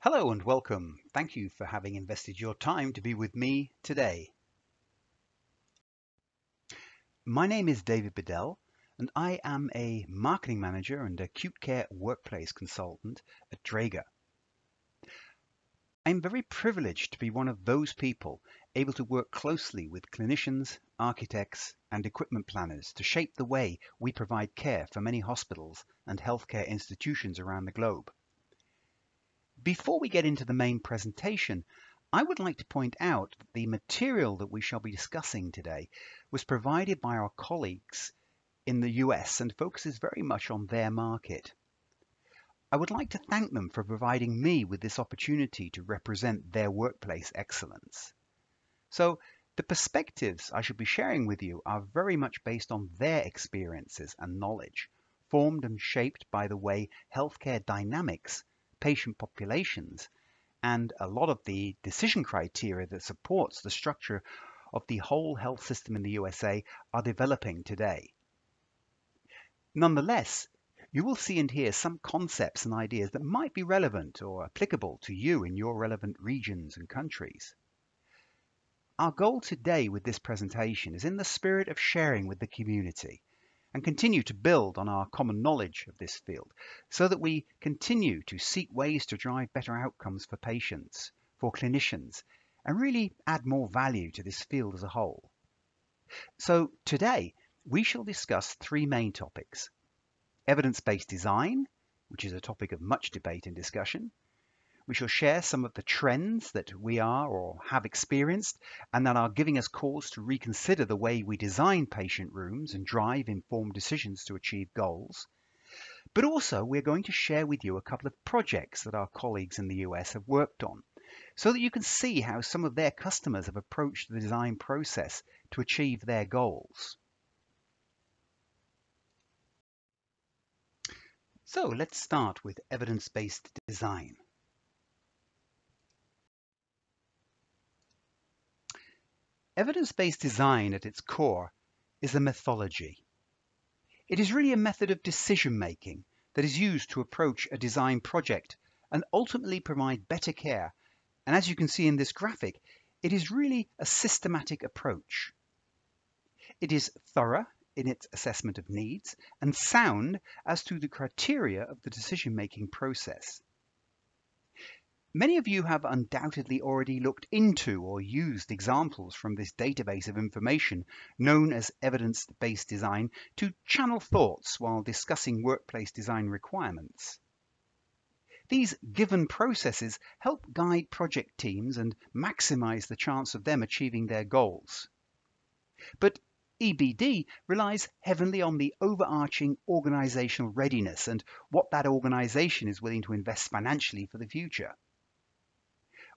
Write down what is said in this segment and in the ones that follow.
Hello and welcome. Thank you for having invested your time to be with me today. My name is David Bedell, and I am a marketing manager and acute care workplace consultant at Draeger. I'm very privileged to be one of those people able to work closely with clinicians, architects, and equipment planners to shape the way we provide care for many hospitals and healthcare institutions around the globe. Before we get into the main presentation, I would like to point out that the material that we shall be discussing today was provided by our colleagues in the US and focuses very much on their market. I would like to thank them for providing me with this opportunity to represent their workplace excellence. So, the perspectives I shall be sharing with you are very much based on their experiences and knowledge, formed and shaped by the way healthcare dynamics, patient populations, and a lot of the decision criteria that supports the structure of the whole health system in the USA are developing today. Nonetheless, you will see and hear some concepts and ideas that might be relevant or applicable to you in your relevant regions and countries. Our goal today with this presentation is in the spirit of sharing with the community and continue to build on our common knowledge of this field so that we continue to seek ways to drive better outcomes for patients, for clinicians, and really add more value to this field as a whole. So today, we shall discuss three main topics: evidence-based design, which is a topic of much debate and discussion. We shall share some of the trends that we are or have experienced and that are giving us cause to reconsider the way we design patient rooms and drive informed decisions to achieve goals. But also, we're going to share with you a couple of projects that our colleagues in the US have worked on so that you can see how some of their customers have approached the design process to achieve their goals. So let's start with evidence-based design. Evidence-based design at its core is a methodology. It is really a method of decision-making that is used to approach a design project and ultimately provide better care. And as you can see in this graphic, it is really a systematic approach. It is thorough in its assessment of needs and sound as to the criteria of the decision-making process. Many of you have undoubtedly already looked into or used examples from this database of information known as evidence-based design to channel thoughts while discussing workplace design requirements. These given processes help guide project teams and maximize the chance of them achieving their goals. But EBD relies heavily on the overarching organizational readiness and what that organization is willing to invest financially for the future.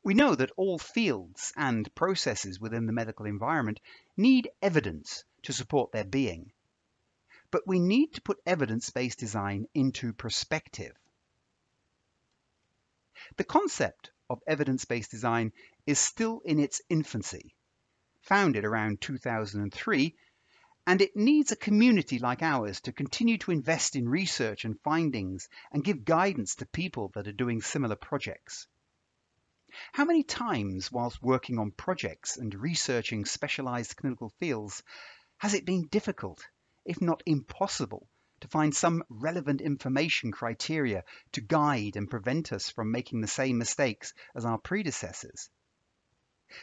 We know that all fields and processes within the medical environment need evidence to support their being. But we need to put evidence-based design into perspective. The concept of evidence-based design is still in its infancy, founded around 2003, and it needs a community like ours to continue to invest in research and findings and give guidance to people that are doing similar projects. How many times whilst working on projects and researching specialized clinical fields has it been difficult, if not impossible, to find some relevant information criteria to guide and prevent us from making the same mistakes as our predecessors?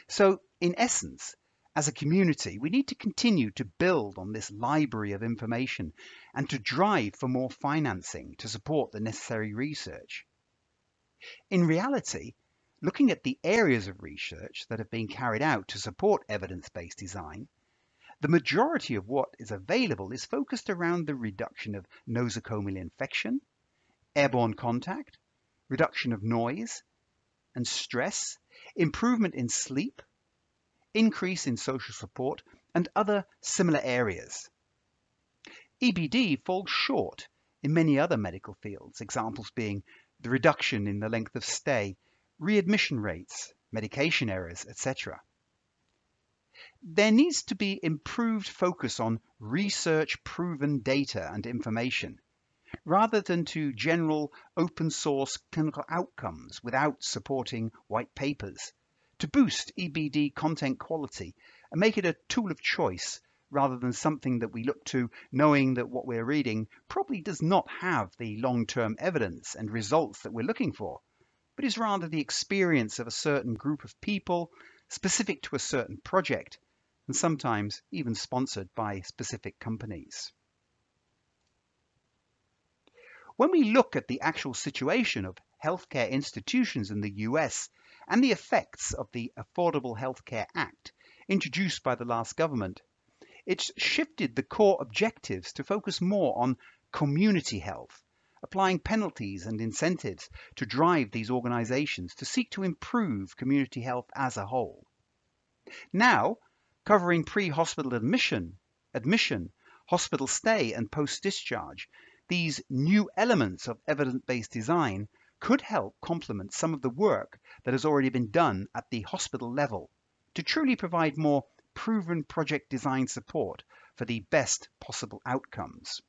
So, in essence, as a community, we need to continue to build on this library of information and to drive for more financing to support the necessary research. In reality, looking at the areas of research that have been carried out to support evidence-based design, the majority of what is available is focused around the reduction of nosocomial infection, airborne contact, reduction of noise and stress, improvement in sleep, increase in social support, and other similar areas. EBD falls short in many other medical fields, examples being the reduction in the length of stay, readmission rates, medication errors, etc. There needs to be improved focus on research-proven data and information, rather than to general open source clinical outcomes without supporting white papers, to boost EBD content quality and make it a tool of choice rather than something that we look to knowing that what we're reading probably does not have the long-term evidence and results that we're looking for, but is rather the experience of a certain group of people specific to a certain project, and sometimes even sponsored by specific companies. When we look at the actual situation of healthcare institutions in the US and the effects of the Affordable Health Care Act introduced by the last government, it's shifted the core objectives to focus more on community health, applying penalties and incentives to drive these organizations to seek to improve community health as a whole. Now, covering pre-hospital admission, hospital stay, and post-discharge, these new elements of evidence-based design could help complement some of the work that has already been done at the hospital level to truly provide more proven project design support for the best possible outcomes.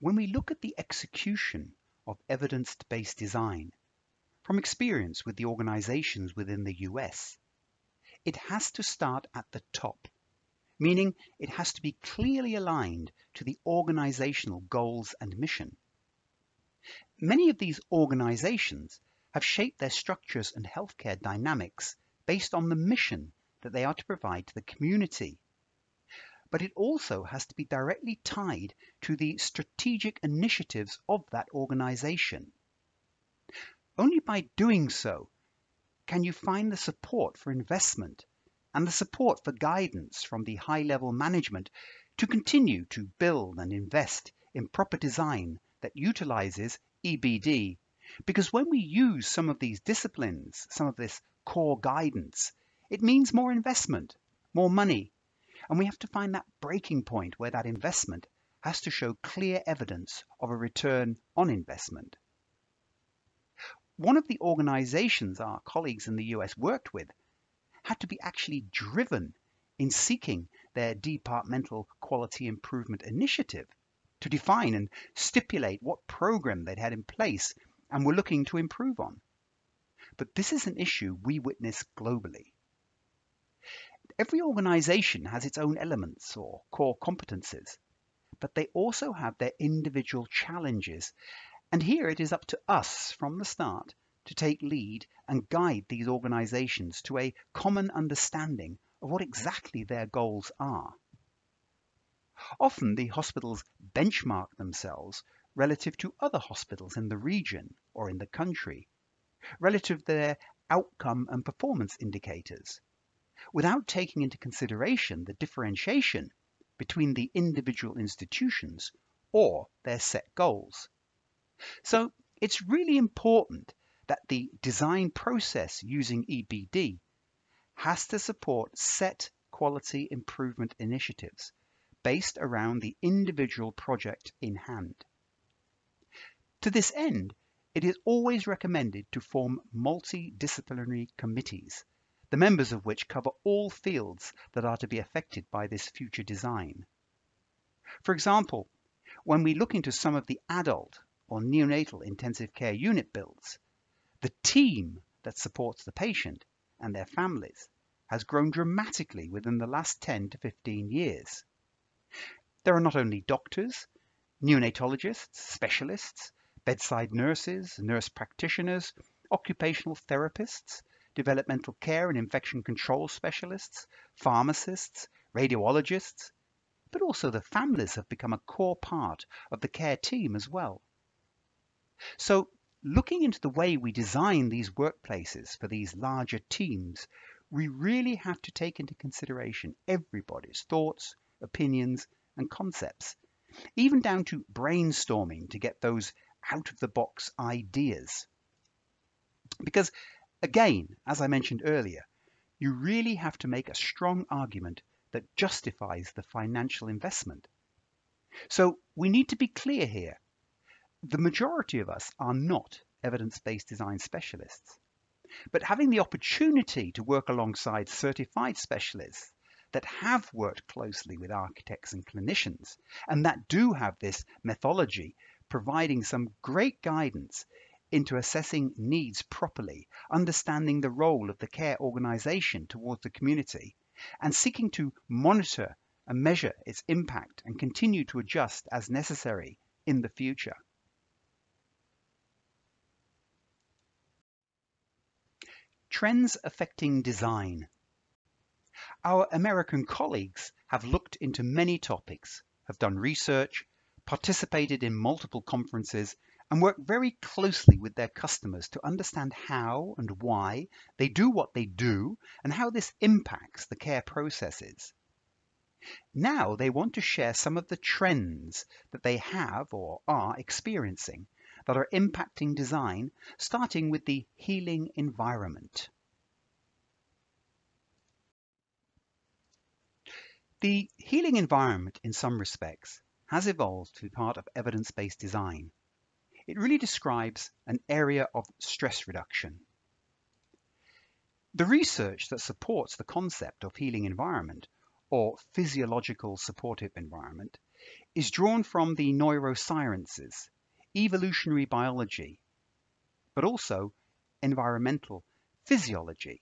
When we look at the execution of evidence-based design, from experience with the organizations within the US, it has to start at the top, meaning it has to be clearly aligned to the organizational goals and mission. Many of these organizations have shaped their structures and healthcare dynamics based on the mission that they are to provide to the community. But it also has to be directly tied to the strategic initiatives of that organization. Only by doing so can you find the support for investment and the support for guidance from the high-level management to continue to build and invest in proper design that utilizes EBD. Because when we use some of these disciplines, some of this core guidance, it means more investment, more money, and we have to find that breaking point where that investment has to show clear evidence of a return on investment. One of the organizations our colleagues in the US worked with had to be actually driven in seeking their departmental quality improvement initiative to define and stipulate what program they'd had in place and were looking to improve on. But this is an issue we witness globally. Every organization has its own elements or core competencies, but they also have their individual challenges. And here it is up to us from the start to take lead and guide these organizations to a common understanding of what exactly their goals are. Often the hospitals benchmark themselves relative to other hospitals in the region or in the country, relative to their outcome and performance indicators, without taking into consideration the differentiation between the individual institutions or their set goals. So it's really important that the design process using EBD has to support set quality improvement initiatives based around the individual project in hand. To this end, it is always recommended to form multidisciplinary committees, the members of which cover all fields that are to be affected by this future design. For example, when we look into some of the adult or neonatal intensive care unit builds, the team that supports the patient and their families has grown dramatically within the last 10 to 15 years. There are not only doctors, neonatologists, specialists, bedside nurses, nurse practitioners, occupational therapists, developmental care and infection control specialists, pharmacists, radiologists, but also the families have become a core part of the care team as well. So, looking into the way we design these workplaces for these larger teams, we really have to take into consideration everybody's thoughts, opinions, and concepts, even down to brainstorming to get those out-of-the-box ideas. Because, again, as I mentioned earlier, you really have to make a strong argument that justifies the financial investment. So we need to be clear here. The majority of us are not evidence-based design specialists, but having the opportunity to work alongside certified specialists that have worked closely with architects and clinicians, and that do have this methodology, providing some great guidance into assessing needs properly, understanding the role of the care organisation towards the community, and seeking to monitor and measure its impact and continue to adjust as necessary in the future. Trends affecting design. Our American colleagues have looked into many topics, have done research, participated in multiple conferences, and work very closely with their customers to understand how and why they do what they do and how this impacts the care processes. Now they want to share some of the trends that they have or are experiencing that are impacting design, starting with the healing environment. The healing environment, in some respects, has evolved to be part of evidence-based design. It really describes an area of stress reduction. The research that supports the concept of healing environment, or physiological supportive environment, is drawn from the neurosciences, evolutionary biology, but also environmental physiology.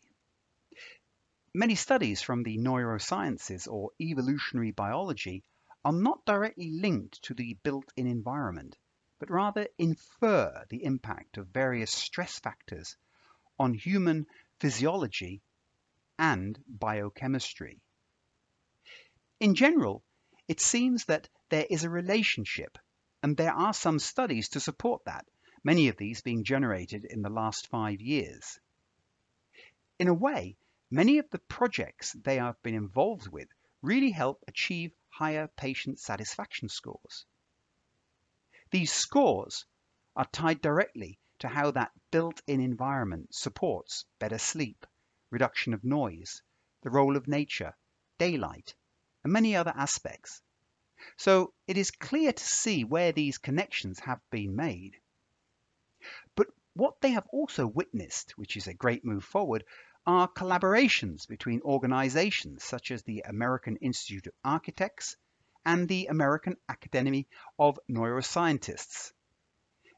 Many studies from the neurosciences or evolutionary biology are not directly linked to the built-in environment, but rather infer the impact of various stress factors on human physiology and biochemistry. In general, it seems that there is a relationship, and there are some studies to support that, many of these being generated in the last 5 years. In a way, many of the projects they have been involved with really help achieve higher patient satisfaction scores. These scores are tied directly to how that built-in environment supports better sleep, reduction of noise, the role of nature, daylight, and many other aspects. So it is clear to see where these connections have been made. But what they have also witnessed, which is a great move forward, are collaborations between organizations such as the American Institute of Architects and the American Academy of Neuroscientists.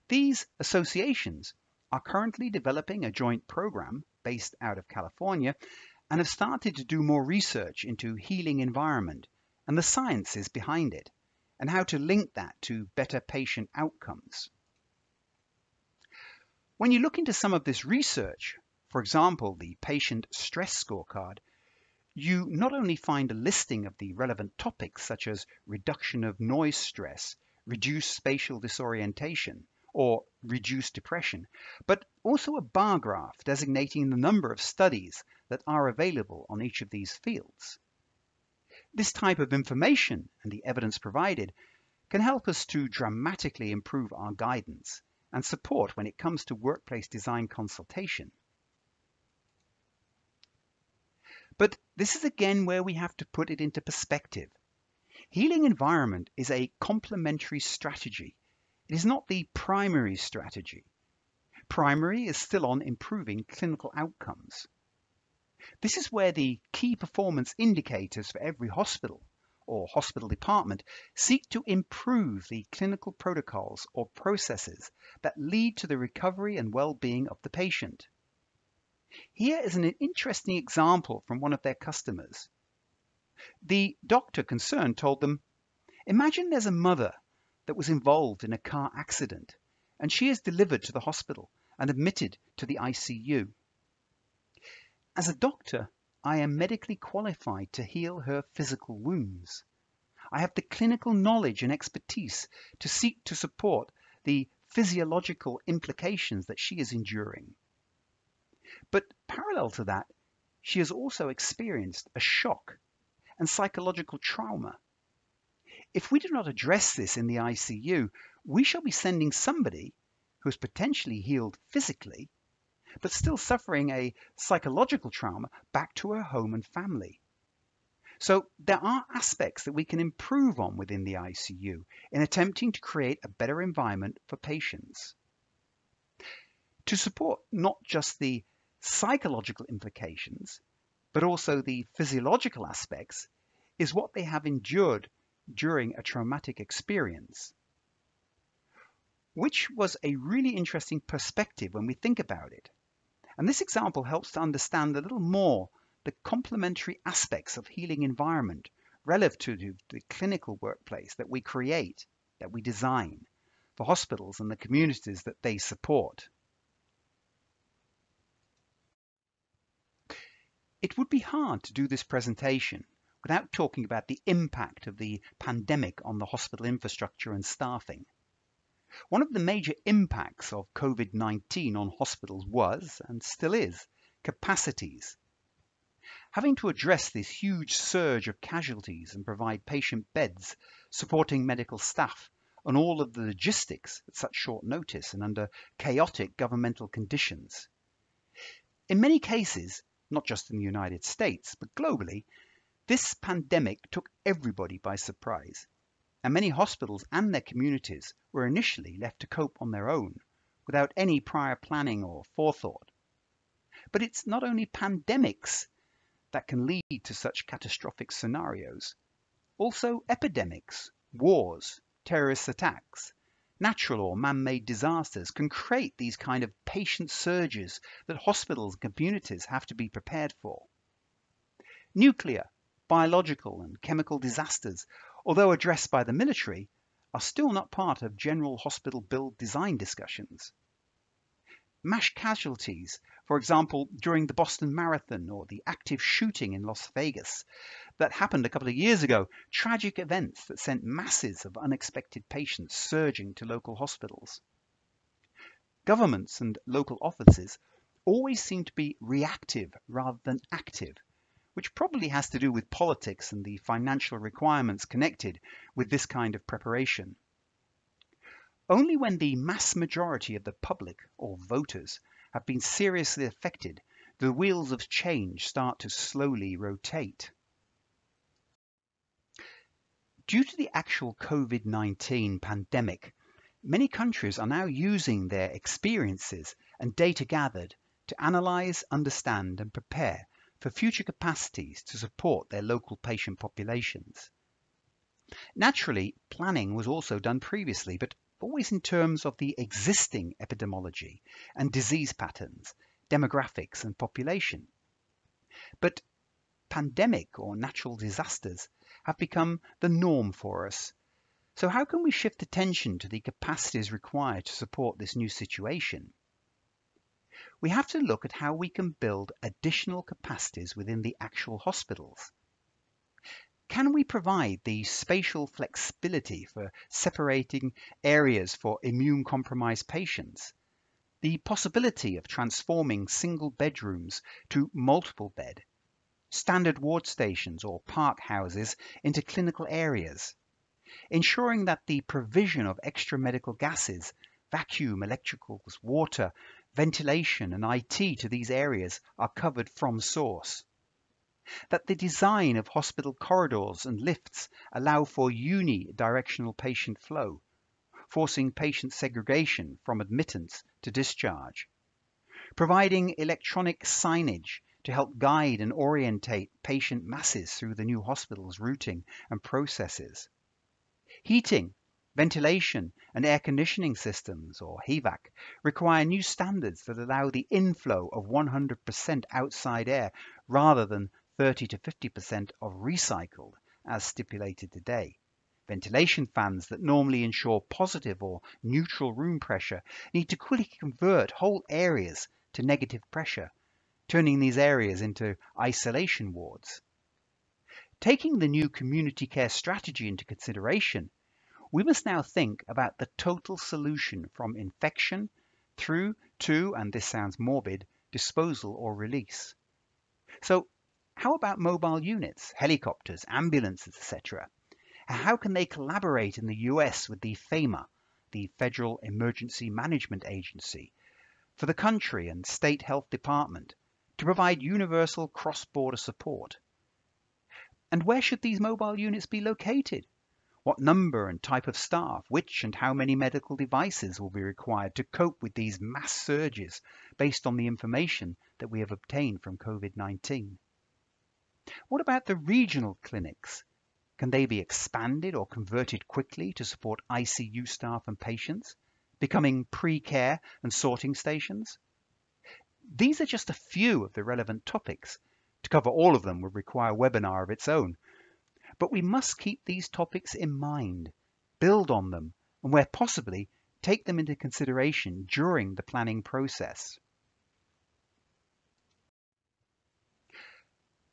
These associations are currently developing a joint program based out of California and have started to do more research into healing environment and the sciences behind it, and how to link that to better patient outcomes. When you look into some of this research, for example, the patient stress scorecard, you not only find a listing of the relevant topics such as reduction of noise stress, reduced spatial disorientation, or reduced depression, but also a bar graph designating the number of studies that are available on each of these fields. This type of information and the evidence provided can help us to dramatically improve our guidance and support when it comes to workplace design consultation. But this is again where we have to put it into perspective. Healing environment is a complementary strategy. It is not the primary strategy. Primary is still on improving clinical outcomes. This is where the key performance indicators for every hospital or hospital department seek to improve the clinical protocols or processes that lead to the recovery and well-being of the patient. Here is an interesting example from one of their customers. The doctor concerned told them, imagine there's a mother that was involved in a car accident and she is delivered to the hospital and admitted to the ICU. As a doctor, I am medically qualified to heal her physical wounds. I have the clinical knowledge and expertise to seek to support the physiological implications that she is enduring. But parallel to that, she has also experienced a shock and psychological trauma. If we do not address this in the ICU, we shall be sending somebody who is potentially healed physically, but still suffering a psychological trauma back to her home and family. So there are aspects that we can improve on within the ICU in attempting to create a better environment for patients. To support not just the psychological implications, but also the physiological aspects, is what they have endured during a traumatic experience, which was a really interesting perspective when we think about it. And this example helps to understand a little more the complementary aspects of healing environment relative to the clinical workplace that we create, that we design for hospitals and the communities that they support. It would be hard to do this presentation without talking about the impact of the pandemic on the hospital infrastructure and staffing. One of the major impacts of COVID-19 on hospitals was, and still is, capacities. Having to address this huge surge of casualties and provide patient beds, supporting medical staff, and all of the logistics at such short notice and under chaotic governmental conditions. In many cases, not just in the United States, but globally, this pandemic took everybody by surprise, and many hospitals and their communities were initially left to cope on their own, without any prior planning or forethought. But it's not only pandemics that can lead to such catastrophic scenarios. Also epidemics, wars, terrorist attacks, natural or man-made disasters can create these kind of patient surges that hospitals and communities have to be prepared for. Nuclear, biological and chemical disasters, although addressed by the military, are still not part of general hospital build design discussions. Mass casualties, for example, during the Boston Marathon or the active shooting in Las Vegas that happened a couple of years ago, tragic events that sent masses of unexpected patients surging to local hospitals. Governments and local offices always seem to be reactive rather than active, which probably has to do with politics and the financial requirements connected with this kind of preparation. Only when the mass majority of the public, or voters, have been seriously affected, do the wheels of change start to slowly rotate. Due to the actual COVID-19 pandemic, many countries are now using their experiences and data gathered to analyze, understand, and prepare for future capacities to support their local patient populations. Naturally, planning was also done previously, but always in terms of the existing epidemiology and disease patterns, demographics and population. But pandemic or natural disasters have become the norm for us. So how can we shift attention to the capacities required to support this new situation? We have to look at how we can build additional capacities within the actual hospitals. Can we provide the spatial flexibility for separating areas for immune-compromised patients? The possibility of transforming single bedrooms to multiple bed, standard ward stations or park houses into clinical areas, ensuring that the provision of extra medical gases, vacuum, electricals, water, ventilation and IT to these areas are covered from source. That the design of hospital corridors and lifts allow for unidirectional patient flow, forcing patient segregation from admittance to discharge. Providing electronic signage to help guide and orientate patient masses through the new hospital's routing and processes. Heating, ventilation and air conditioning systems, or HVAC, require new standards that allow the inflow of 100% outside air rather than 30 to 50% of recycled, as stipulated today. Ventilation fans that normally ensure positive or neutral room pressure need to quickly convert whole areas to negative pressure, turning these areas into isolation wards. Taking the new community care strategy into consideration, we must now think about the total solution from infection through to, and this sounds morbid, disposal or release. So how about mobile units, helicopters, ambulances, etc.? How can they collaborate in the US with the FEMA, the Federal Emergency Management Agency, for the country and state health department to provide universal cross-border support? And where should these mobile units be located? What number and type of staff, which and how many medical devices will be required to cope with these mass surges based on the information that we have obtained from COVID-19? What about the regional clinics? Can they be expanded or converted quickly to support ICU staff and patients, becoming pre-care and sorting stations? These are just a few of the relevant topics. To cover all of them would require a webinar of its own. But we must keep these topics in mind, build on them, and where possibly, take them into consideration during the planning process.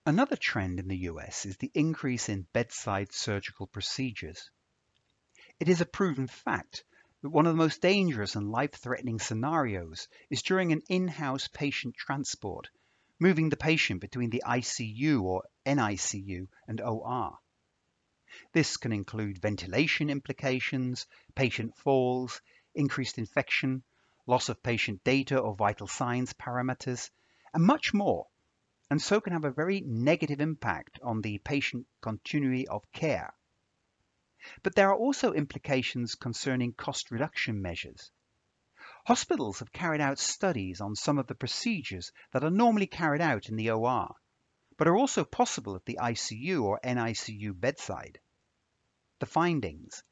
Another trend in the US is the increase in bedside surgical procedures. It is a proven fact that one of the most dangerous and life-threatening scenarios is during an in-house patient transport, moving the patient between the ICU or NICU and OR. This can include ventilation implications, patient falls, increased infection, loss of patient data or vital signs parameters, and much more, and so can have a very negative impact on the patient continuity of care. But there are also implications concerning cost reduction measures. Hospitals have carried out studies on some of the procedures that are normally carried out in the OR, but are also possible at the ICU or NICU bedside. The findings.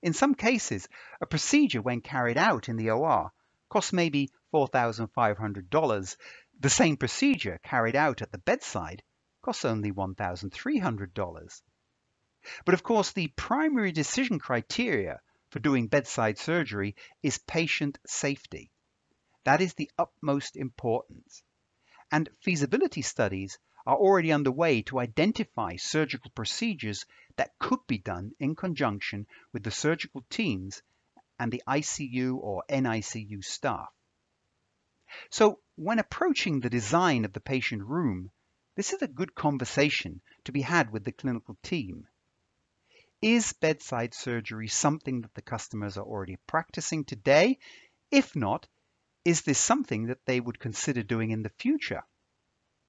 In some cases, a procedure when carried out in the OR costs maybe $4,500. The same procedure carried out at the bedside costs only $1,300. But of course, the primary decision criteria for doing bedside surgery is patient safety. That is the utmost importance. And feasibility studies are already underway to identify surgical procedures that could be done in conjunction with the surgical teams and the ICU or NICU staff. So when approaching the design of the patient room, this is a good conversation to be had with the clinical team. Is bedside surgery something that the customers are already practicing today? If not, is this something that they would consider doing in the future?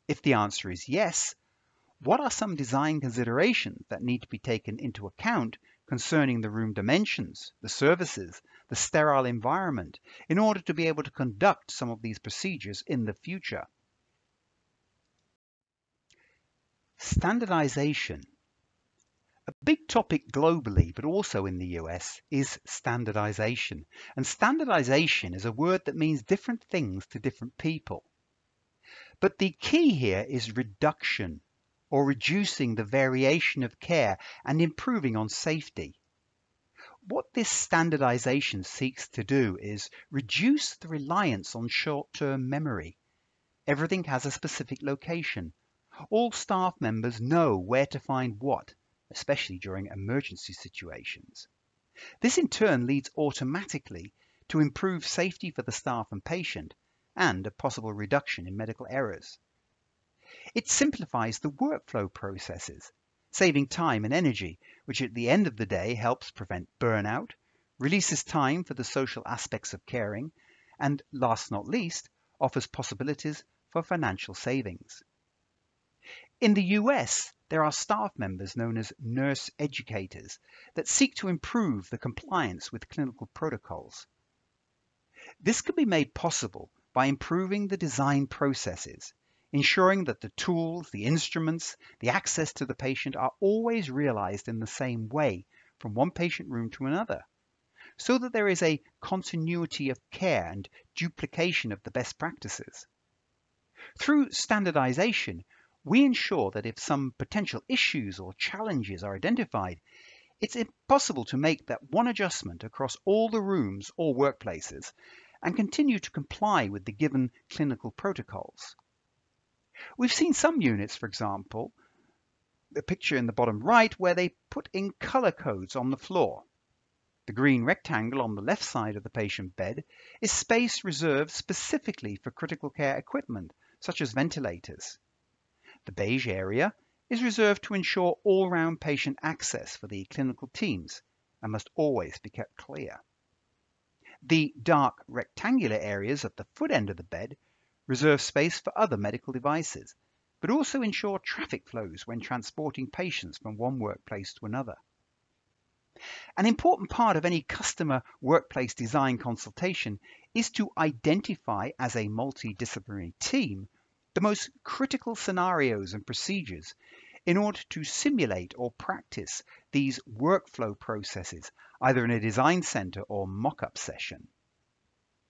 If the answer is yes, what are some design considerations that need to be taken into account concerning the room dimensions, the services, the sterile environment, in order to be able to conduct some of these procedures in the future? Standardization. A big topic globally, but also in the US, is standardization. And standardization is a word that means different things to different people. But the key here is reduction, or reducing the variation of care and improving on safety. What this standardization seeks to do is reduce the reliance on short-term memory. Everything has a specific location. All staff members know where to find what, especially during emergency situations. This in turn leads automatically to improved safety for the staff and patient, and a possible reduction in medical errors. It simplifies the workflow processes, saving time and energy, which at the end of the day helps prevent burnout, releases time for the social aspects of caring, and last not least, offers possibilities for financial savings. In the US, there are staff members known as nurse educators that seek to improve the compliance with clinical protocols. This can be made possible by improving the design processes, ensuring that the tools, the instruments, the access to the patient are always realized in the same way from one patient room to another, so that there is a continuity of care and duplication of the best practices. Through standardization, we ensure that if some potential issues or challenges are identified, it's impossible to make that one adjustment across all the rooms or workplaces and continue to comply with the given clinical protocols. We've seen some units, for example, the picture in the bottom right, where they put in color codes on the floor. The green rectangle on the left side of the patient bed is space reserved specifically for critical care equipment, such as ventilators. The beige area is reserved to ensure all-round patient access for the clinical teams and must always be kept clear. The dark rectangular areas at the foot end of the bed reserve space for other medical devices, but also ensure traffic flows when transporting patients from one workplace to another. An important part of any customer workplace design consultation is to identify as a multidisciplinary team the most critical scenarios and procedures in order to simulate or practice these workflow processes, either in a design center or mock-up session.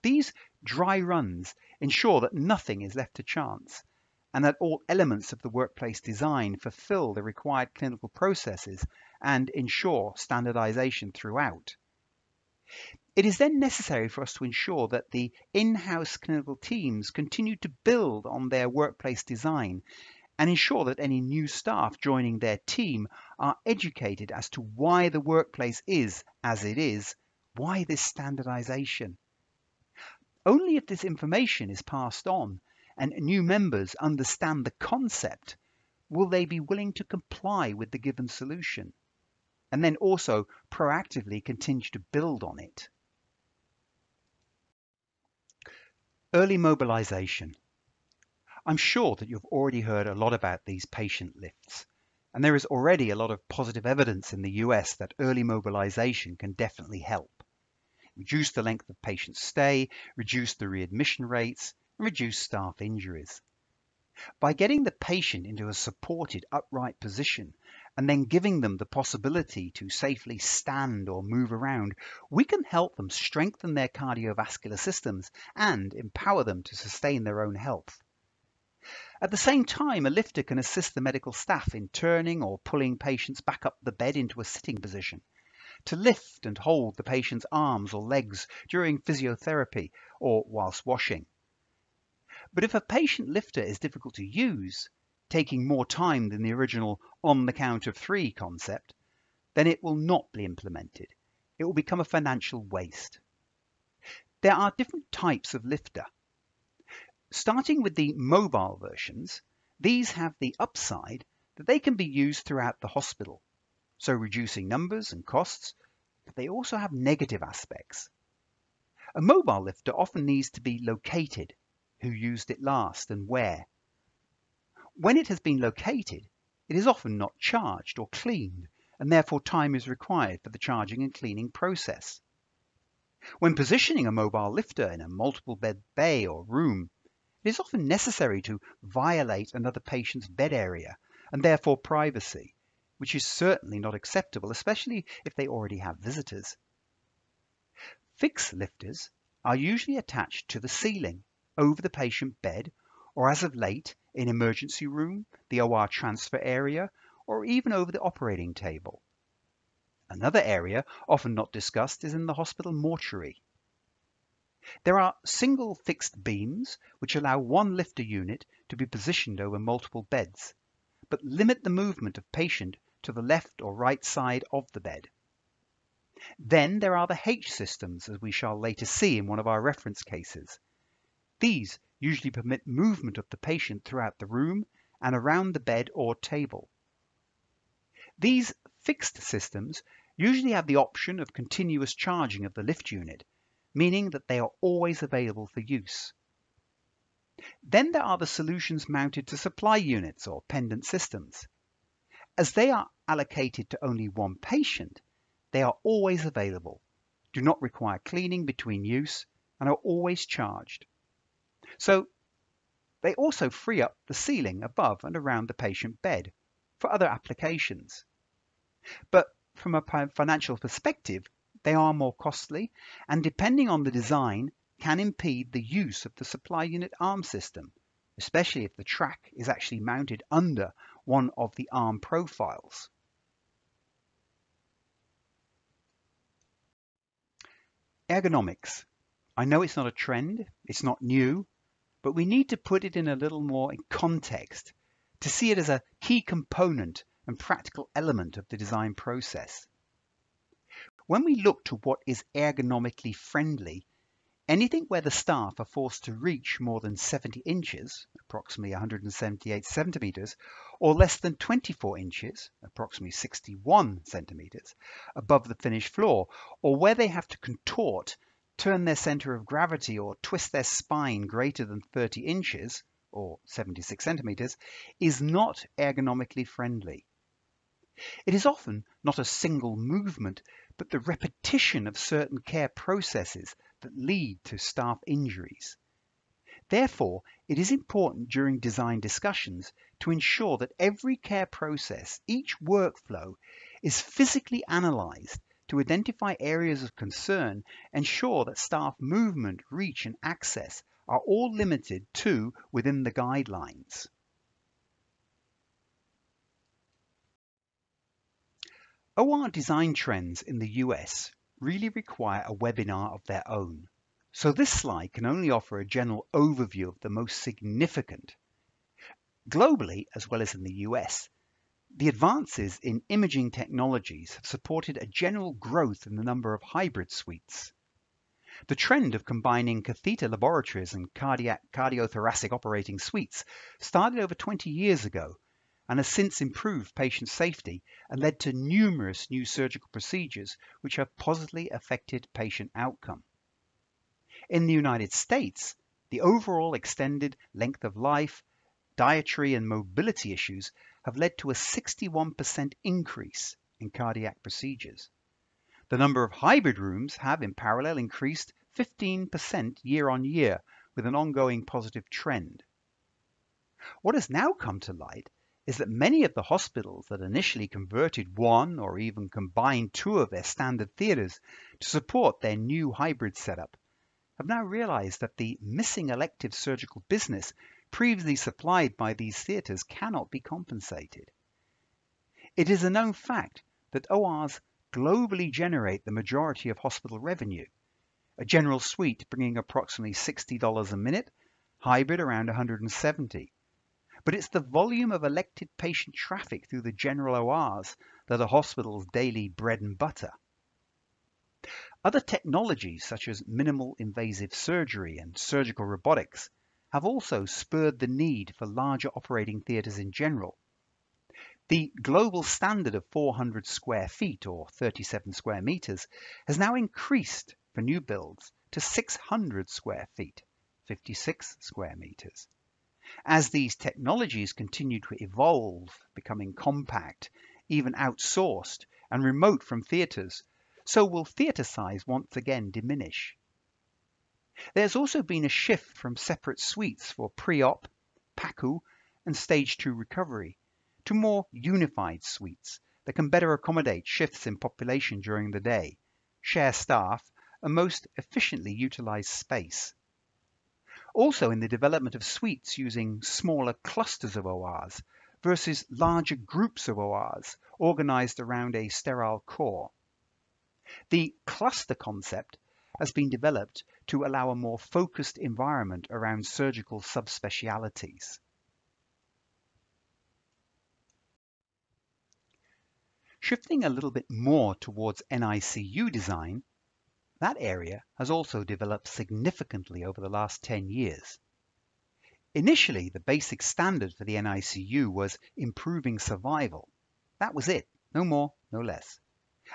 These dry runs ensure that nothing is left to chance and that all elements of the workplace design fulfill the required clinical processes and ensure standardization throughout. It is then necessary for us to ensure that the in-house clinical teams continue to build on their workplace design and ensure that any new staff joining their team are educated as to why the workplace is as it is, why this standardization. Only if this information is passed on and new members understand the concept will they be willing to comply with the given solution, and then also proactively continue to build on it. Early mobilization. I'm sure that you've already heard a lot about these patient lifts, and there is already a lot of positive evidence in the US that early mobilization can definitely help. Reduce the length of patient stay, reduce the readmission rates, and reduce staff injuries. By getting the patient into a supported upright position and then giving them the possibility to safely stand or move around, we can help them strengthen their cardiovascular systems and empower them to sustain their own health. At the same time, a lifter can assist the medical staff in turning or pulling patients back up the bed into a sitting position, to lift and hold the patient's arms or legs during physiotherapy or whilst washing. But if a patient lifter is difficult to use, taking more time than the original on the count of 3 concept, then it will not be implemented. It will become a financial waste. There are different types of lifter. Starting with the mobile versions, these have the upside that they can be used throughout the hospital, so reducing numbers and costs, but they also have negative aspects. A mobile lifter often needs to be located, who used it last and where. When it has been located, it is often not charged or cleaned, and therefore time is required for the charging and cleaning process. When positioning a mobile lifter in a multiple bed bay or room, it is often necessary to violate another patient's bed area and therefore privacy, which is certainly not acceptable, especially if they already have visitors. Fixed lifters are usually attached to the ceiling, over the patient bed, or as of late, in emergency room, the OR transfer area, or even over the operating table. Another area, often not discussed, is in the hospital mortuary. There are single fixed beams which allow one lifter unit to be positioned over multiple beds, but limit the movement of patient to the left or right side of the bed. Then there are the H systems, as we shall later see in one of our reference cases. These usually permit movement of the patient throughout the room and around the bed or table. These fixed systems usually have the option of continuous charging of the lift unit, meaning that they are always available for use. Then there are the solutions mounted to supply units or pendant systems. As they are allocated to only one patient, they are always available, do not require cleaning between use, and are always charged. So they also free up the ceiling above and around the patient bed for other applications. But from a financial perspective, they are more costly and, depending on the design, can impede the use of the supply unit arm system, especially if the track is actually mounted under one of the arm profiles. Ergonomics. I know it's not a trend, it's not new, but we need to put it in a little more context to see it as a key component and practical element of the design process. When we look to what is ergonomically friendly, anything where the staff are forced to reach more than 70 inches, approximately 178 centimeters, or less than 24 inches, approximately 61 centimeters, above the finished floor, or where they have to contort, turn their center of gravity, or twist their spine greater than 30 inches, or 76 centimeters, is not ergonomically friendly. It is often not a single movement, but the repetition of certain care processes that lead to staff injuries. Therefore, it is important during design discussions to ensure that every care process, each workflow, is physically analysed to identify areas of concern, ensure that staff movement, reach and access are all limited to within the guidelines. OR design trends in the US really require a webinar of their own. So this slide can only offer a general overview of the most significant. Globally, as well as in the US, the advances in imaging technologies have supported a general growth in the number of hybrid suites. The trend of combining catheter laboratories and cardiothoracic operating suites started over 20 years ago and has since improved patient safety and led to numerous new surgical procedures which have positively affected patient outcome. In the United States, the overall extended length of life, dietary and mobility issues have led to a 61% increase in cardiac procedures. The number of hybrid rooms have in parallel increased 15% year on year with an ongoing positive trend. What has now come to light is that many of the hospitals that initially converted one or even combined two of their standard theatres to support their new hybrid setup have now realized that the missing elective surgical business previously supplied by these theatres cannot be compensated. It is a known fact that ORs globally generate the majority of hospital revenue, a general suite bringing approximately $60 a minute, hybrid around $170. But it's the volume of elected patient traffic through the general ORs that are hospitals' daily bread and butter. Other technologies such as minimal invasive surgery and surgical robotics have also spurred the need for larger operating theatres in general. The global standard of 400 square feet or 37 square meters has now increased for new builds to 600 square feet, 56 square meters. As these technologies continue to evolve, becoming compact, even outsourced and remote from theatres, so will theatre size once again diminish. There's also been a shift from separate suites for pre-op, PACU, and stage 2 recovery to more unified suites that can better accommodate shifts in population during the day, share staff, and most efficiently utilize space. Also in the development of suites using smaller clusters of ORs versus larger groups of ORs organized around a sterile core. The cluster concept has been developed to allow a more focused environment around surgical subspecialties. Shifting a little bit more towards NICU design, that area has also developed significantly over the last 10 years. Initially, the basic standard for the NICU was improving survival. That was it, no more, no less.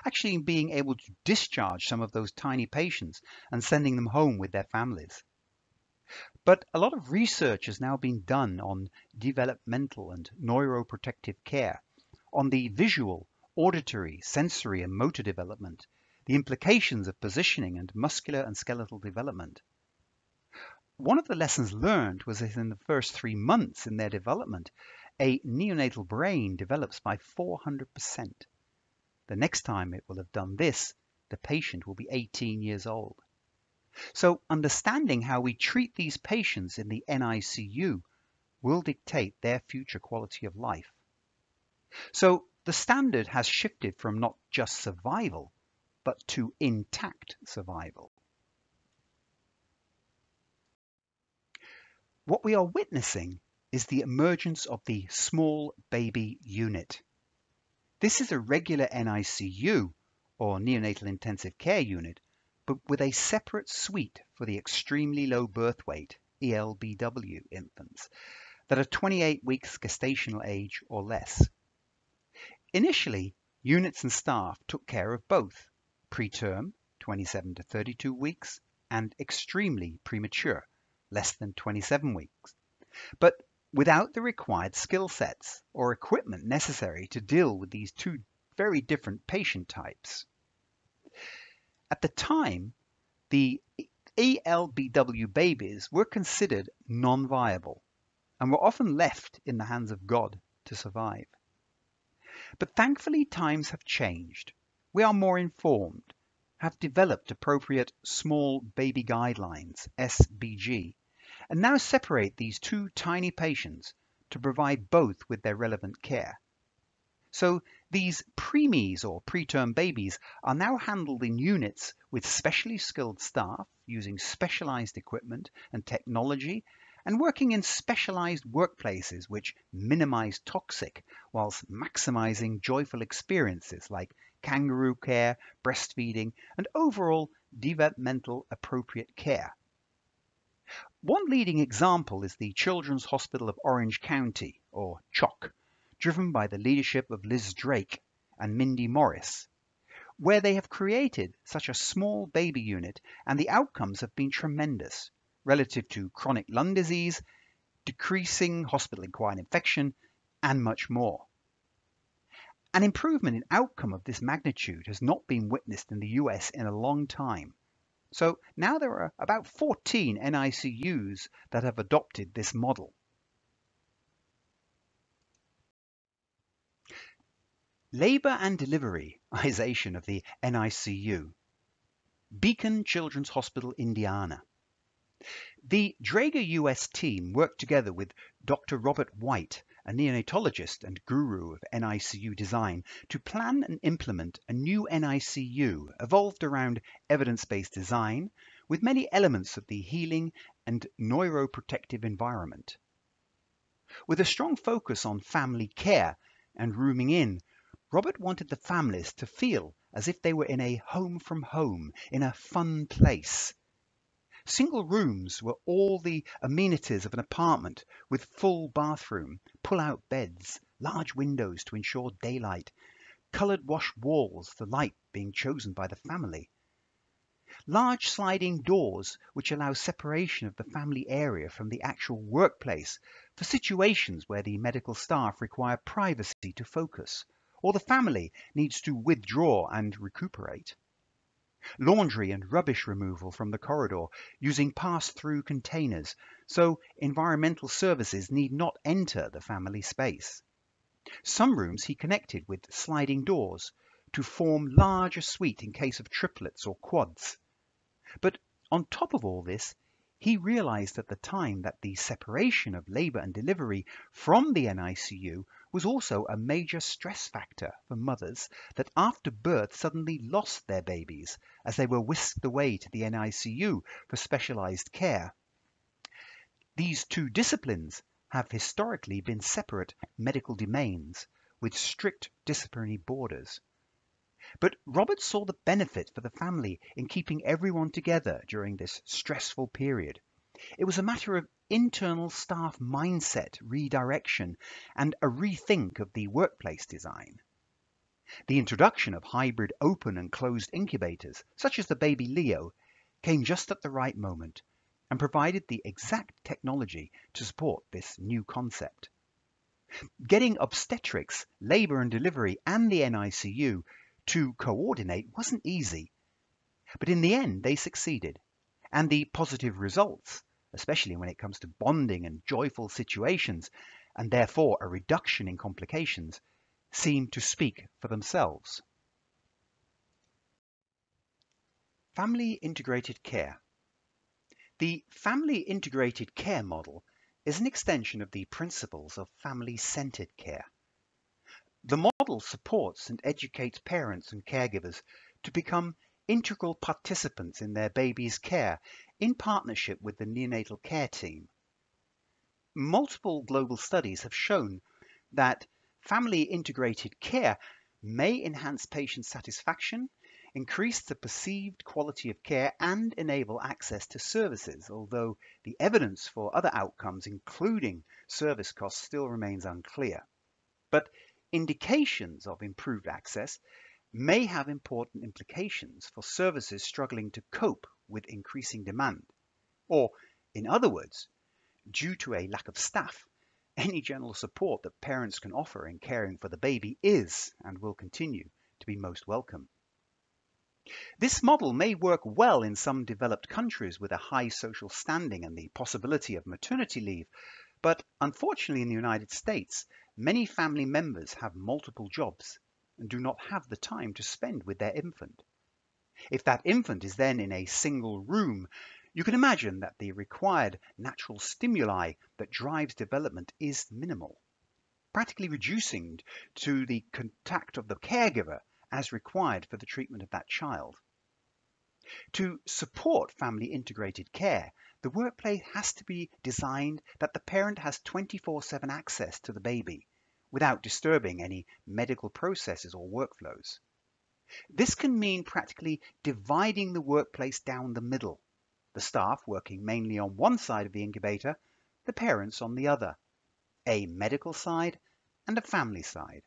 Actually being able to discharge some of those tiny patients and sending them home with their families. But a lot of research has now been done on developmental and neuroprotective care, on the visual, auditory, sensory and motor development, the implications of positioning and muscular and skeletal development. One of the lessons learned was that in the first 3 months in their development, a neonatal brain develops by 400%. The next time it will have done this, the patient will be 18 years old. So understanding how we treat these patients in the NICU will dictate their future quality of life. So the standard has shifted from not just survival, but to intact survival. What we are witnessing is the emergence of the small baby unit. This is a regular NICU, or neonatal intensive care unit, but with a separate suite for the extremely low birth weight, ELBW infants, that are 28 weeks gestational age or less. Initially, units and staff took care of both, preterm, 27 to 32 weeks, and extremely premature, less than 27 weeks. But without the required skill sets or equipment necessary to deal with these two very different patient types. At the time, the ELBW babies were considered non-viable and were often left in the hands of God to survive. But thankfully times have changed. We are more informed, have developed appropriate small baby guidelines, SBG, and now separate these two tiny patients to provide both with their relevant care. So these preemies or preterm babies are now handled in units with specially skilled staff using specialized equipment and technology and working in specialized workplaces which minimize toxic whilst maximizing joyful experiences like kangaroo care, breastfeeding, and overall developmental appropriate care. One leading example is the Children's Hospital of Orange County, or CHOC, driven by the leadership of Liz Drake and Mindy Morris, where they have created such a small baby unit and the outcomes have been tremendous relative to chronic lung disease, decreasing hospital-acquired infection, and much more. An improvement in outcome of this magnitude has not been witnessed in the US in a long time. So now there are about 14 NICUs that have adopted this model. Labour and deliveryization of the NICU. Beacon Children's Hospital, Indiana. The Draeger US team worked together with Dr. Robert White, a neonatologist and guru of NICU design, to plan and implement a new NICU evolved around evidence-based design with many elements of the healing and neuroprotective environment. With a strong focus on family care and rooming in, Robert wanted the families to feel as if they were in a home from home, in a fun place. Single rooms were all the amenities of an apartment with full bathroom, pull-out beds, large windows to ensure daylight, coloured wash walls, the light being chosen by the family. Large sliding doors which allow separation of the family area from the actual workplace for situations where the medical staff require privacy to focus, or the family needs to withdraw and recuperate. Laundry and rubbish removal from the corridor using pass-through containers, so environmental services need not enter the family space. Some rooms he connected with sliding doors to form larger suite in case of triplets or quads. But on top of all this, he realized at the time that the separation of labour and delivery from the NICU was also a major stress factor for mothers that after birth suddenly lost their babies as they were whisked away to the NICU for specialized care. These two disciplines have historically been separate medical domains with strict disciplinary borders. But Robert saw the benefit for the family in keeping everyone together during this stressful period. It was a matter of internal staff mindset redirection and a rethink of the workplace design. The introduction of hybrid open and closed incubators, such as the baby Leo, came just at the right moment and provided the exact technology to support this new concept. Getting obstetrics, labour and delivery and the NICU to coordinate wasn't easy, but in the end they succeeded, and the positive results, especially when it comes to bonding and joyful situations, and therefore a reduction in complications, seem to speak for themselves. Family integrated care. The family integrated care model is an extension of the principles of family-centered care. The model supports and educates parents and caregivers to become integral participants in their baby's care in partnership with the neonatal care team. Multiple global studies have shown that family integrated care may enhance patient satisfaction, increase the perceived quality of care, and enable access to services, although the evidence for other outcomes, including service costs, still remains unclear. But indications of improved access may have important implications for services struggling to cope with increasing demand. Or, in other words, due to a lack of staff, any general support that parents can offer in caring for the baby is and will continue to be most welcome. This model may work well in some developed countries with a high social standing and the possibility of maternity leave, but unfortunately in the United States, many family members have multiple jobs and do not have the time to spend with their infant. If that infant is then in a single room, you can imagine that the required natural stimuli that drives development is minimal, practically reducing to the contact of the caregiver as required for the treatment of that child. To support family integrated care, the workplace has to be designed that the parent has 24/7 access to the baby without disturbing any medical processes or workflows. This can mean practically dividing the workplace down the middle, the staff working mainly on one side of the incubator, the parents on the other, a medical side and a family side.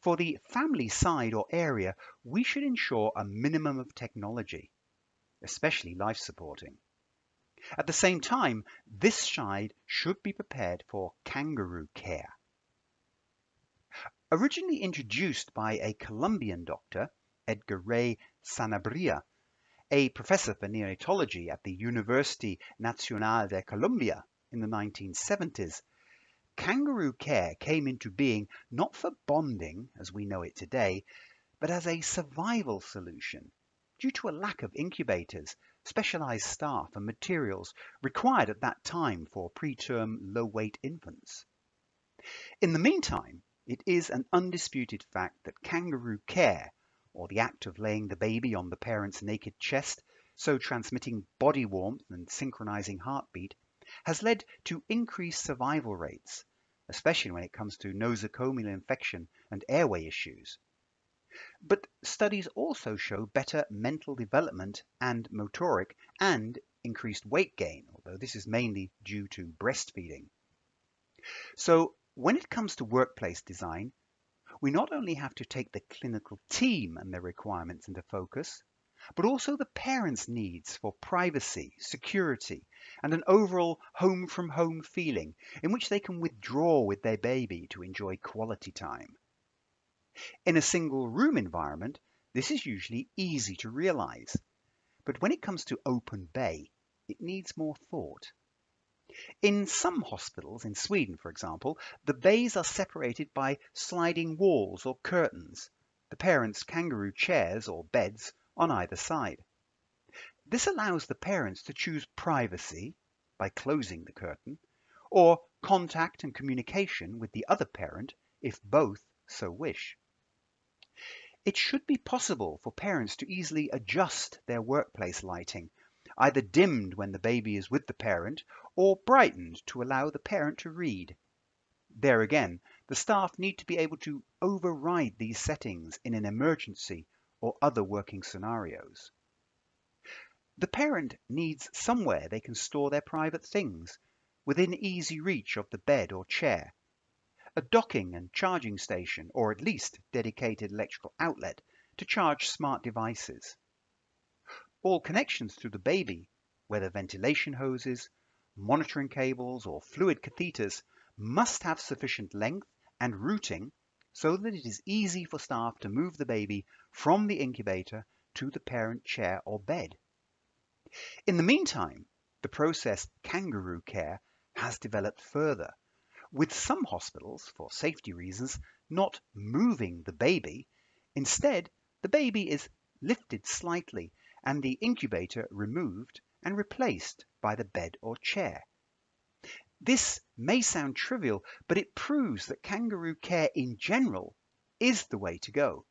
For the family side or area, we should ensure a minimum of technology, especially life supporting. At the same time, this side should be prepared for kangaroo care. Originally introduced by a Colombian doctor, Edgar Ray Sanabria, a professor for neonatology at the University Nacional de Colombia in the 1970s, kangaroo care came into being not for bonding as we know it today, but as a survival solution due to a lack of incubators, specialized staff and materials required at that time for preterm low-weight infants. In the meantime, it is an undisputed fact that kangaroo care, or the act of laying the baby on the parent's naked chest, so transmitting body warmth and synchronizing heartbeat, has led to increased survival rates, especially when it comes to nosocomial infection and airway issues. But studies also show better mental development and motoric and increased weight gain, although this is mainly due to breastfeeding. So when it comes to workplace design, we not only have to take the clinical team and their requirements into focus, but also the parents' needs for privacy, security, and an overall home from home feeling in which they can withdraw with their baby to enjoy quality time. In a single room environment, this is usually easy to realize, but when it comes to open bay, it needs more thought. In some hospitals, in Sweden for example, the bays are separated by sliding walls or curtains, the parents' kangaroo chairs or beds on either side. This allows the parents to choose privacy by closing the curtain, or contact and communication with the other parent if both so wish. It should be possible for parents to easily adjust their workplace lighting, either dimmed when the baby is with the parent or brightened to allow the parent to read. There again, the staff need to be able to override these settings in an emergency or other working scenarios. The parent needs somewhere they can store their private things, within easy reach of the bed or chair, a docking and charging station, or at least dedicated electrical outlet to charge smart devices. All connections to the baby, whether ventilation hoses, monitoring cables, or fluid catheters, must have sufficient length and routing so that it is easy for staff to move the baby from the incubator to the parent chair or bed. In the meantime, the process kangaroo care has developed further, with some hospitals, for safety reasons, not moving the baby. Instead, the baby is lifted slightly and the incubator removed and replaced by the bed or chair. This may sound trivial, but it proves that kangaroo care in general is the way to go,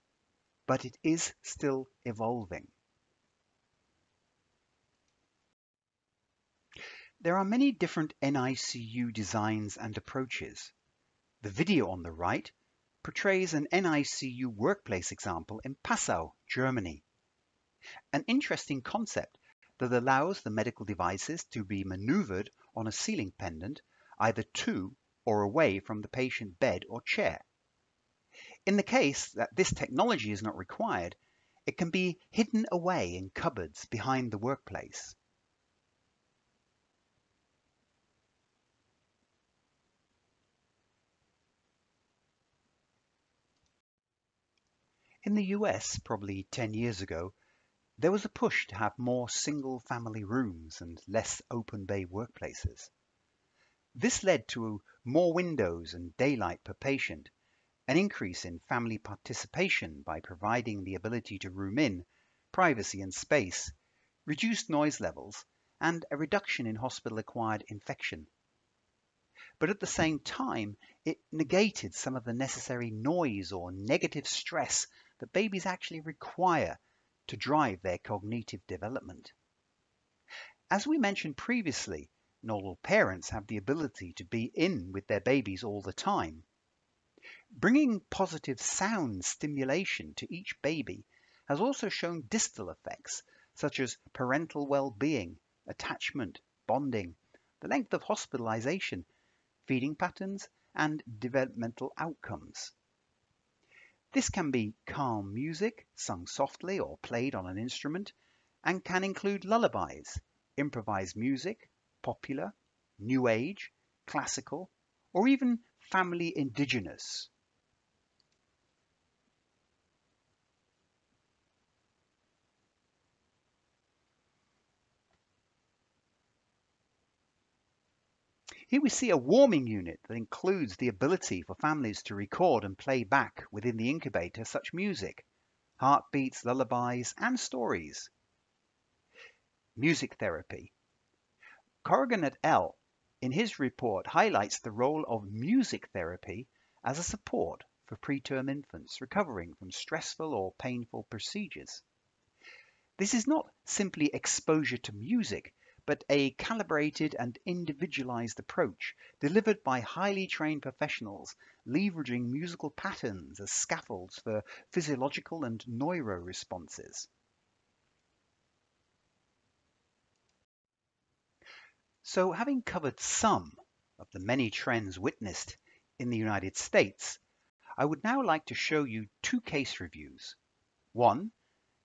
but it is still evolving. There are many different NICU designs and approaches. The video on the right portrays an NICU workplace example in Passau, Germany. An interesting concept that allows the medical devices to be maneuvered on a ceiling pendant, either to or away from the patient bed or chair. In the case that this technology is not required, it can be hidden away in cupboards behind the workplace. In the US, probably 10 years ago, there was a push to have more single-family rooms and less open bay workplaces. This led to more windows and daylight per patient, an increase in family participation by providing the ability to room in, privacy and space, reduced noise levels, and a reduction in hospital-acquired infection. But at the same time, it negated some of the necessary noise or negative stress that babies actually require to drive their cognitive development. As we mentioned previously, not all parents have the ability to be in with their babies all the time. Bringing positive sound stimulation to each baby has also shown distal effects such as parental well-being, attachment, bonding, the length of hospitalization, feeding patterns, and developmental outcomes. This can be calm music, sung softly or played on an instrument, and can include lullabies, improvised music, popular, new age, classical, or even family indigenous. Here we see a warming unit that includes the ability for families to record and play back within the incubator such music, heartbeats, lullabies, and stories. Music therapy. Corrigan et al. In his report highlights the role of music therapy as a support for preterm infants recovering from stressful or painful procedures. This is not simply exposure to music, but a calibrated and individualized approach delivered by highly trained professionals, leveraging musical patterns as scaffolds for physiological and neuro responses. So, having covered some of the many trends witnessed in the United States, I would now like to show you two case reviews. One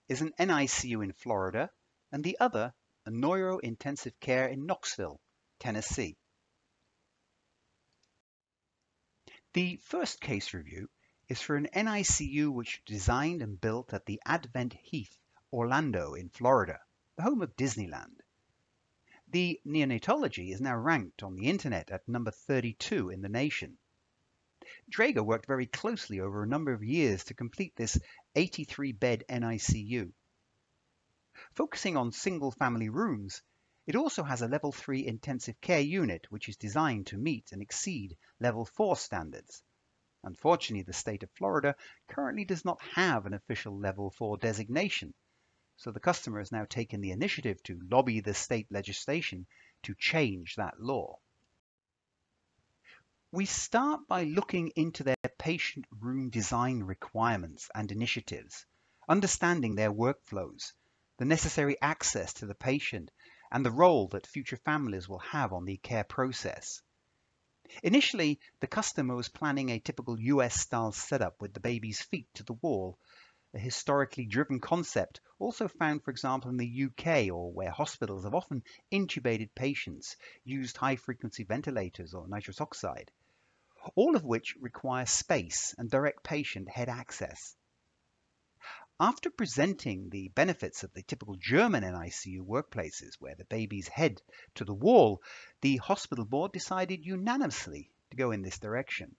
is an NICU in Florida, and the other a neuro-intensive care in Knoxville, Tennessee. The first case review is for an NICU which was designed and built at the Advent Heath, Orlando in Florida, the home of Disneyland. The neonatology is now ranked on the internet at number 32 in the nation. Draeger worked very closely over a number of years to complete this 83-bed NICU. Focusing on single-family rooms, it also has a Level 3 intensive care unit which is designed to meet and exceed Level 4 standards. Unfortunately, the state of Florida currently does not have an official Level 4 designation, so the customer has now taken the initiative to lobby the state legislation to change that law. We start by looking into their patient room design requirements and initiatives, understanding their workflows, the necessary access to the patient, and the role that future families will have on the care process. Initially, the customer was planning a typical US-style setup with the baby's feet to the wall, a historically driven concept also found, for example, in the UK, or where hospitals have often intubated patients, used high-frequency ventilators or nitrous oxide, all of which require space and direct patient head access. After presenting the benefits of the typical German NICU workplaces where the babies head to the wall, the hospital board decided unanimously to go in this direction.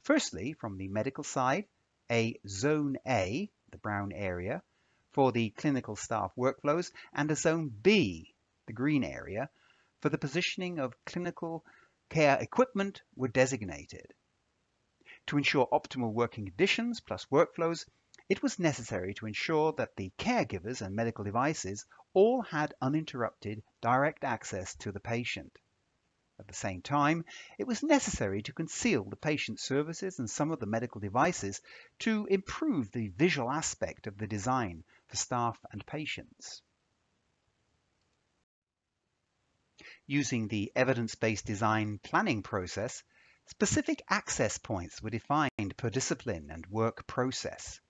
Firstly, from the medical side, a Zone A, the brown area, for the clinical staff workflows, and a Zone B, the green area, for the positioning of clinical care equipment were designated. To ensure optimal working conditions plus workflows, it was necessary to ensure that the caregivers and medical devices all had uninterrupted direct access to the patient. At the same time, it was necessary to conceal the patient services and some of the medical devices to improve the visual aspect of the design for staff and patients. Using the evidence-based design planning process, specific access points were defined per discipline and work process.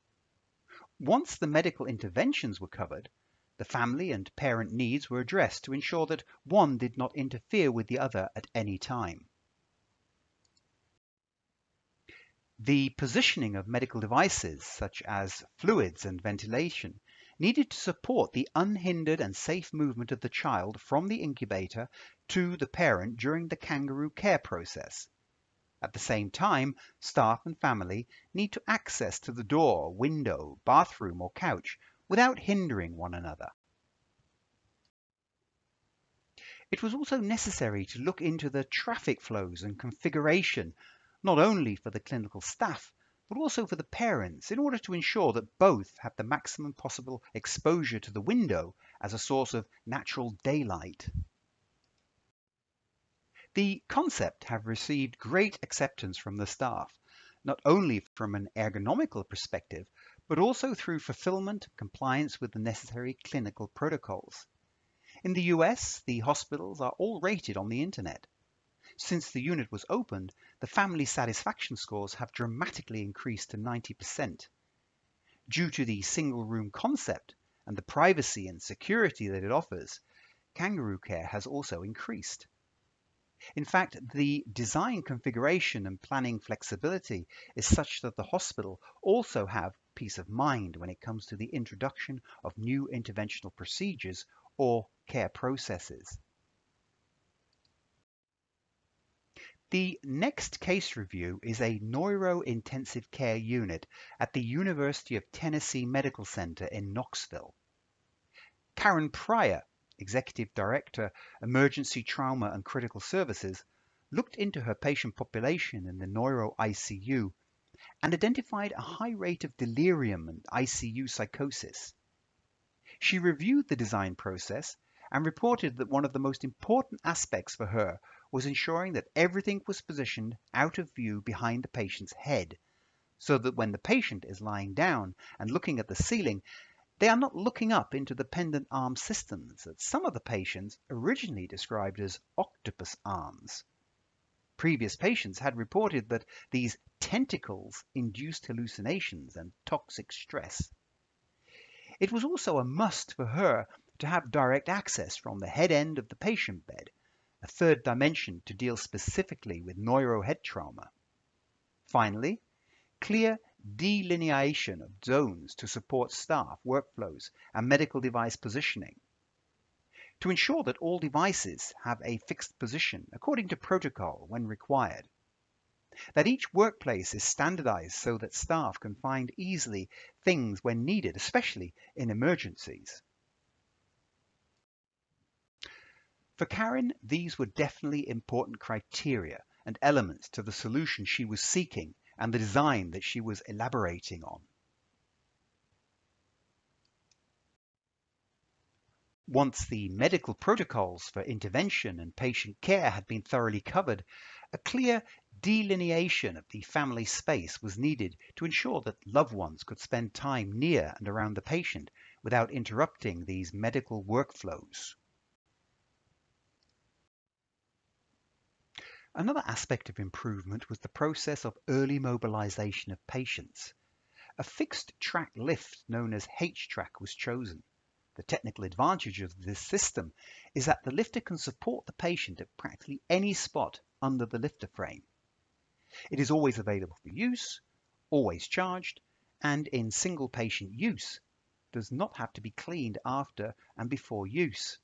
Once the medical interventions were covered, the family and parent needs were addressed to ensure that one did not interfere with the other at any time. The positioning of medical devices, such as fluids and ventilation, needed to support the unhindered and safe movement of the child from the incubator to the parent during the kangaroo care process. At the same time, staff and family need to access to the door, window, bathroom, or couch without hindering one another. It was also necessary to look into the traffic flows and configuration, not only for the clinical staff, but also for the parents, in order to ensure that both have the maximum possible exposure to the window as a source of natural daylight. The concept have received great acceptance from the staff, not only from an ergonomical perspective, but also through fulfillment and compliance with the necessary clinical protocols. In the US, the hospitals are all rated on the internet. Since the unit was opened, the family satisfaction scores have dramatically increased to 90%. Due to the single room concept and the privacy and security that it offers, kangaroo care has also increased. In fact, the design configuration and planning flexibility is such that the hospital also have peace of mind when it comes to the introduction of new interventional procedures or care processes. The next case review is a neuro-intensive care unit at the University of Tennessee Medical Center in Knoxville. Karen Pryor, Executive Director, Emergency Trauma and Critical Services, looked into her patient population in the neuro ICU and identified a high rate of delirium and ICU psychosis. She reviewed the design process and reported that one of the most important aspects for her was ensuring that everything was positioned out of view behind the patient's head, so that when the patient is lying down and looking at the ceiling, they are not looking up into the pendant arm systems that some of the patients originally described as octopus arms. Previous patients had reported that these tentacles induced hallucinations and toxic stress. It was also a must for her to have direct access from the head end of the patient bed, a third dimension to deal specifically with neuro head trauma. Finally, clear delineation of zones to support staff, workflows, and medical device positioning. To ensure that all devices have a fixed position according to protocol when required. That each workplace is standardized so that staff can find easily things when needed, especially in emergencies. For Karen, these were definitely important criteria and elements to the solution she was seeking and the design that she was elaborating on. Once the medical protocols for intervention and patient care had been thoroughly covered, a clear delineation of the family space was needed to ensure that loved ones could spend time near and around the patient without interrupting these medical workflows. Another aspect of improvement was the process of early mobilization of patients. A fixed track lift known as H-track was chosen. The technical advantage of this system is that the lifter can support the patient at practically any spot under the lifter frame. It is always available for use, always charged, and in single patient use, does not have to be cleaned after and before use.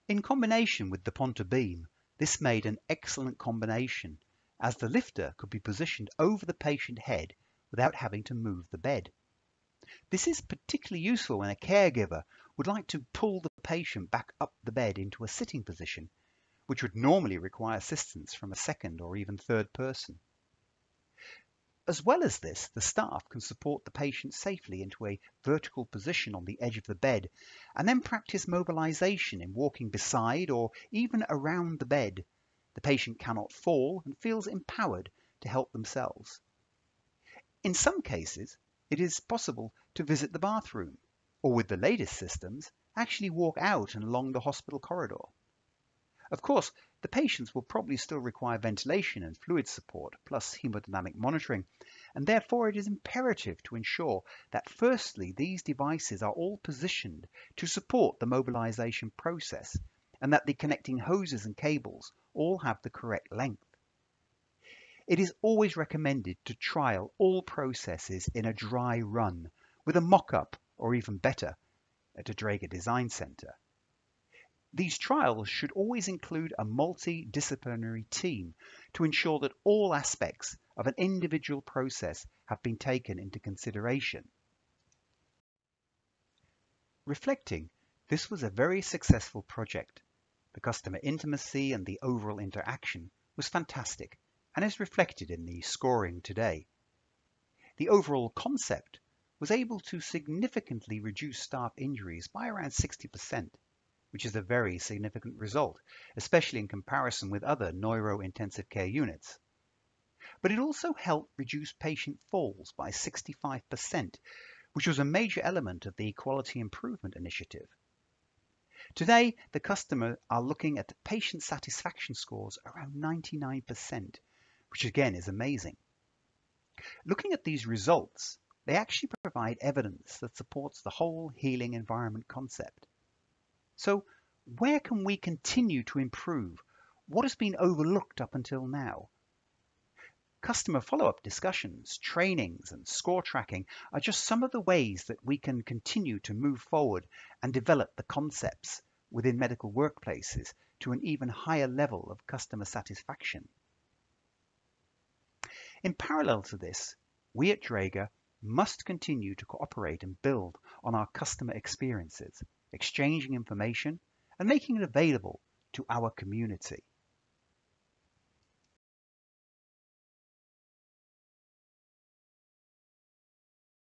In combination with the Ponta beam, this made an excellent combination, as the lifter could be positioned over the patient head without having to move the bed. This is particularly useful when a caregiver would like to pull the patient back up the bed into a sitting position, which would normally require assistance from a second or even third person. As well as this, the staff can support the patient safely into a vertical position on the edge of the bed, and then practice mobilization in walking beside or even around the bed. The patient cannot fall and feels empowered to help themselves. In some cases, it is possible to visit the bathroom, or with the latest systems, actually walk out and along the hospital corridor. Of course, the patients will probably still require ventilation and fluid support, plus hemodynamic monitoring, and therefore it is imperative to ensure that firstly, these devices are all positioned to support the mobilization process, and that the connecting hoses and cables all have the correct length. It is always recommended to trial all processes in a dry run with a mock-up, or even better, at a Draeger Design Center. These trials should always include a multidisciplinary team to ensure that all aspects of an individual process have been taken into consideration. Reflecting, this was a very successful project. The customer intimacy and the overall interaction was fantastic and is reflected in the scoring today. The overall concept was able to significantly reduce staff injuries by around 60%, which is a very significant result, especially in comparison with other neuro-intensive care units. But it also helped reduce patient falls by 65%, which was a major element of the quality improvement initiative. Today, the customer are looking at patient satisfaction scores around 99%, which again is amazing. Looking at these results, they actually provide evidence that supports the whole healing environment concept. So, where can we continue to improve what has been overlooked up until now? Customer follow-up discussions, trainings, and score tracking are just some of the ways that we can continue to move forward and develop the concepts within medical workplaces to an even higher level of customer satisfaction. In parallel to this, we at Draeger must continue to cooperate and build on our customer experiences, exchanging information and making it available to our community.